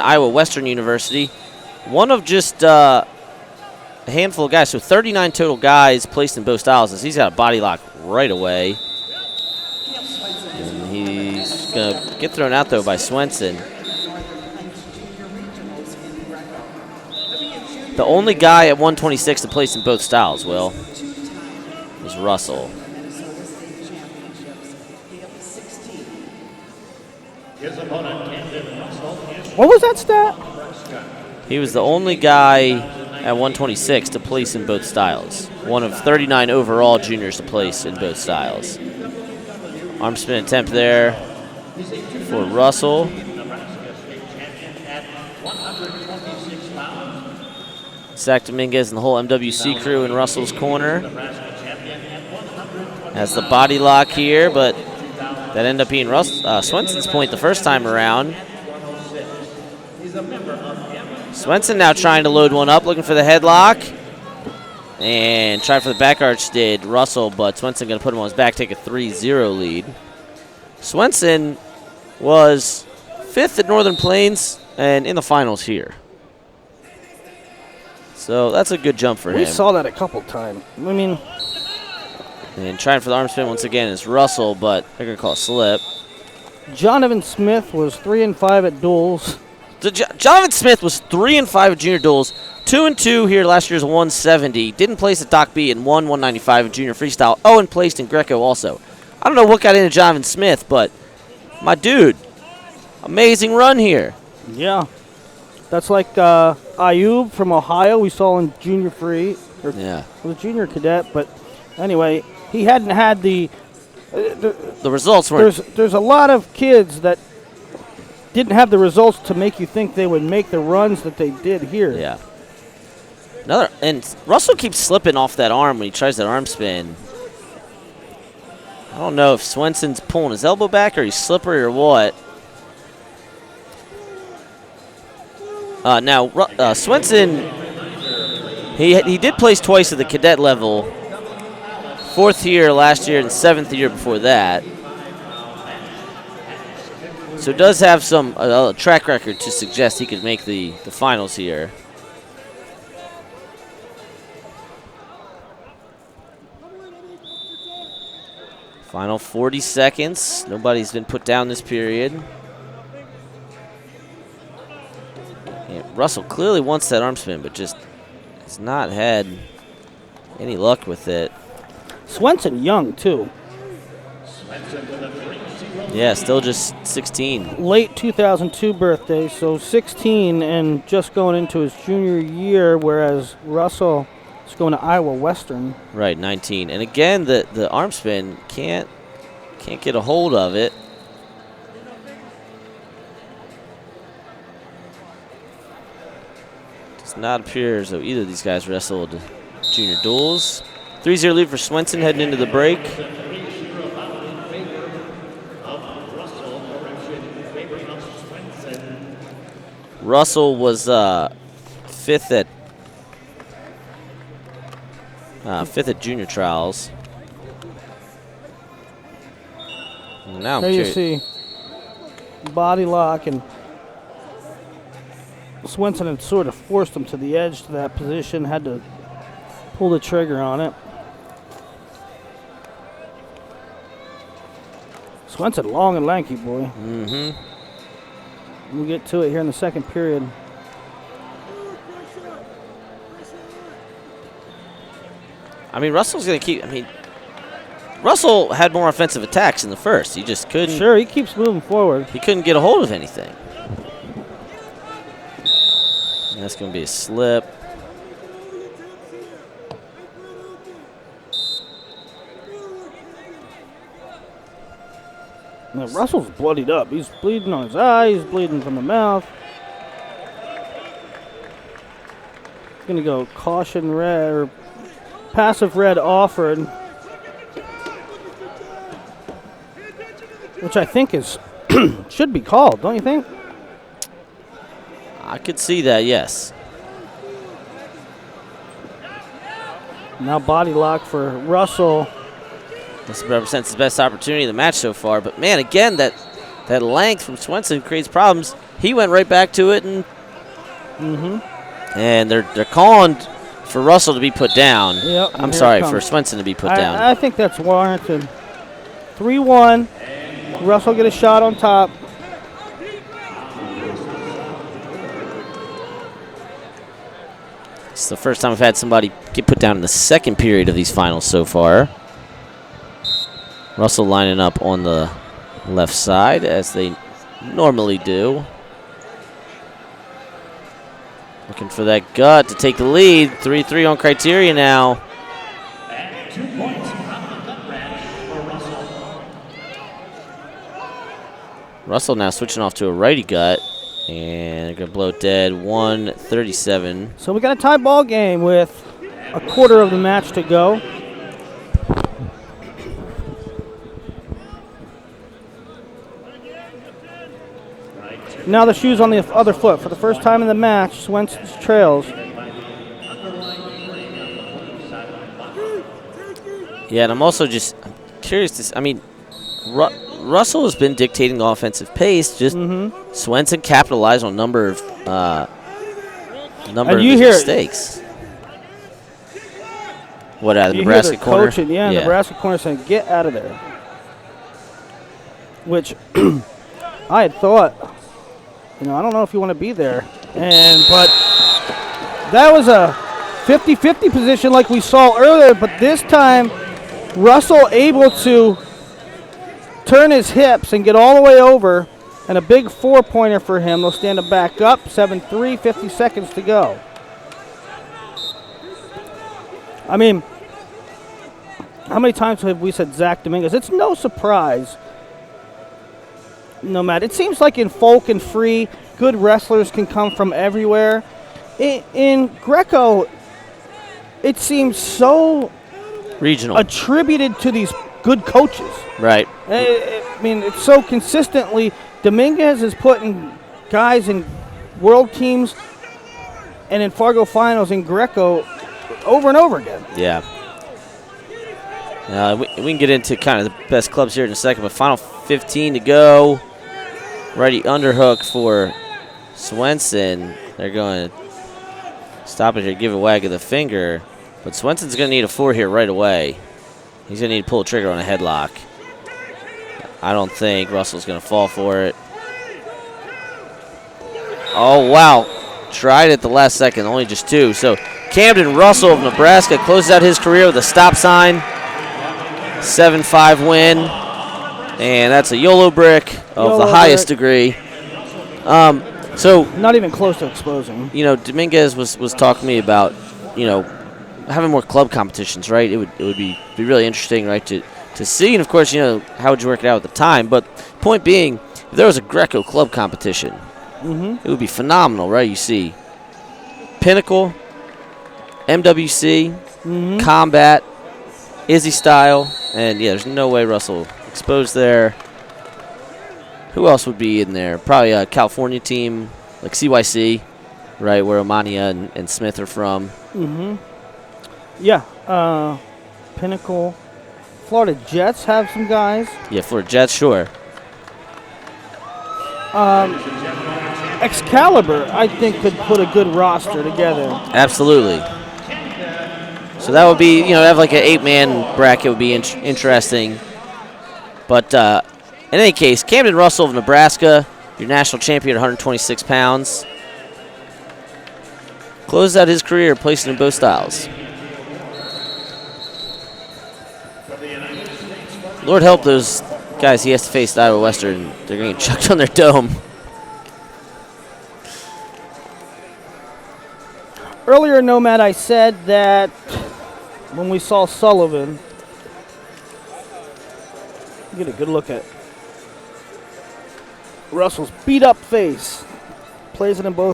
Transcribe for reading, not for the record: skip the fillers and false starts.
Iowa Western University. One of just a handful of guys, so 39 total guys placed in both styles. As he's got a body lock right away. And he's going to get thrown out, though, by Swensen. The only guy at 126 to place in both styles, Will, was Russell. What was that stat? He was the only guy at 126 to place in both styles. One of 39 overall juniors to place in both styles. Arm spin attempt there for Russell. Zach Dominguez and the whole MWC crew in Russell's corner. Has the body lock here, but that ended up being Swensen's point the first time around. Swensen now trying to load one up, looking for the headlock. And tried for the back arch did Russell, but Swensen going to put him on his back, take a 3-0 lead. Swensen was 5th at Northern Plains and in the finals here. So that's a good jump for him. We saw that a couple times. I mean, and trying for the arm spin once again is Russell, but they're going to call a slip. Jonathan Smith was 3-5 at duels. Jonathan Smith was 3-5 at junior duels, 2-2 here last year's 170. Didn't place at Doc B and won 195 in junior freestyle. Oh, and placed in Greco also. I don't know what got into Jonathan Smith, but my dude, amazing run here. Yeah. That's like Ayub from Ohio we saw in junior free. Yeah. It was junior cadet, but anyway, he hadn't had the results weren't. There's a lot of kids that didn't have the results to make you think they would make the runs that they did here. Yeah. And Russell keeps slipping off that arm when he tries that arm spin. I don't know if Swensen's pulling his elbow back or he's slippery or what. Now, Swensen, he did place twice at the cadet level. 4th year last year and 7th year before that. So does have some track record to suggest he could make the finals here. Final 40 seconds. Nobody's been put down this period. Yeah, Russell clearly wants that arm spin, but just has not had any luck with it. Swensen young, too. Yeah, still just 16. Late 2002 birthday, so 16 and just going into his junior year, whereas Russell is going to Iowa Western. Right, 19. And again, the arm spin can't get a hold of it. Does not appear as though either of these guys wrestled junior duels. 3-0 lead for Swensen heading into the break. Russell was 5th at junior trials. Now there you see body lock, and Swensen had sort of forced him to the edge to that position, had to pull the trigger on it. Swensen long and lanky, boy. Mm-hmm. We'll get to it here in the second period. I mean, Russell's going to keep. I mean, Russell had more offensive attacks in the first. He just couldn't. Sure, he keeps moving forward. He couldn't get a hold of anything. And that's going to be a slip. Now, Russell's bloodied up. He's bleeding on his eye. He's bleeding from the mouth. Going to go caution red or passive red offered, which I think is should be called, don't you think? I could see that, yes. Now body lock for Russell. This represents his best opportunity in the match so far. But, man, again, that length from Swensen creates problems. he went right back to it, and and they're calling for Russell to be put down. Yep, I'm sorry, for Swensen to be put down. I think that's warranted. 3-1. Russell get a shot on top. It's the first time we've had somebody get put down in the second period of these finals so far. Russell lining up on the left side as they normally do. Looking for that gut to take the lead. 3-3 on criteria now. And 2 points from the gut ranch for Russell. Russell now switching off to a righty gut. And they're going to blow it dead. 1:37. So we got a tie ball game with a quarter of the match to go. Now the shoes on the other foot. For the first time in the match, Swensen trails. Yeah, and I'm also just curious. I mean, Russell has been dictating the offensive pace. Just Swensen capitalized on a number of his mistakes. What, out of the Nebraska corner? Coaching, yeah, Nebraska corner saying, get out of there. Which I had thought, I don't know if you want to be there. But that was a 50-50 position like we saw earlier, but this time Russell able to turn his hips and get all the way over, and a big 4-pointer for him. They'll stand him back up, 7-3, 50 seconds to go. I mean, how many times have we said Zach Dominguez? It's no surprise. No matter, it seems like in folk and free, good wrestlers can come from everywhere. In Greco, it seems so regional, attributed to these good coaches. Right. I mean, it's so consistently. Dominguez is putting guys in world teams and in Fargo finals in Greco over and over again. Yeah. We can get into kind of the best clubs here in a second, but final 15 to go. Righty underhook for Swensen. They're going to stop it here, give a wag of the finger. But Swensen's going to need a 4 here right away. He's going to need to pull the trigger on a headlock. I don't think Russell's going to fall for it. Oh, wow. Tried it the last second, only just 2. So Camden Russell of Nebraska closes out his career with a stop sign. 7-5 win. And that's a YOLO brick of the highest degree. So not even close to exposing. Dominguez was talking to me about, having more club competitions, right? It would be really interesting, right, to see. And of course, how would you work it out at the time? But point being, if there was a Greco club competition, it would be phenomenal, right? You see Pinnacle, MWC, Combat, Izzy Style, and there's no way Russell exposed there. Who else would be in there? Probably a California team like CYC, right, where Omania and Smith are from. Yeah, Pinnacle. Florida Jets have some guys. Yeah, Florida Jets, sure. Excalibur, I think, could put a good roster together. Absolutely. So that would be, have like an 8-man bracket would be interesting. But in any case, Camden Russell of Nebraska, your national champion at 126 pounds, closed out his career placing in both styles. Lord help those guys he has to face at Iowa Western. They're going to get chucked on their dome. Earlier, Nomad, I said that when we saw Sullivan, get a good look at Russell's beat-up face. Plays it in both.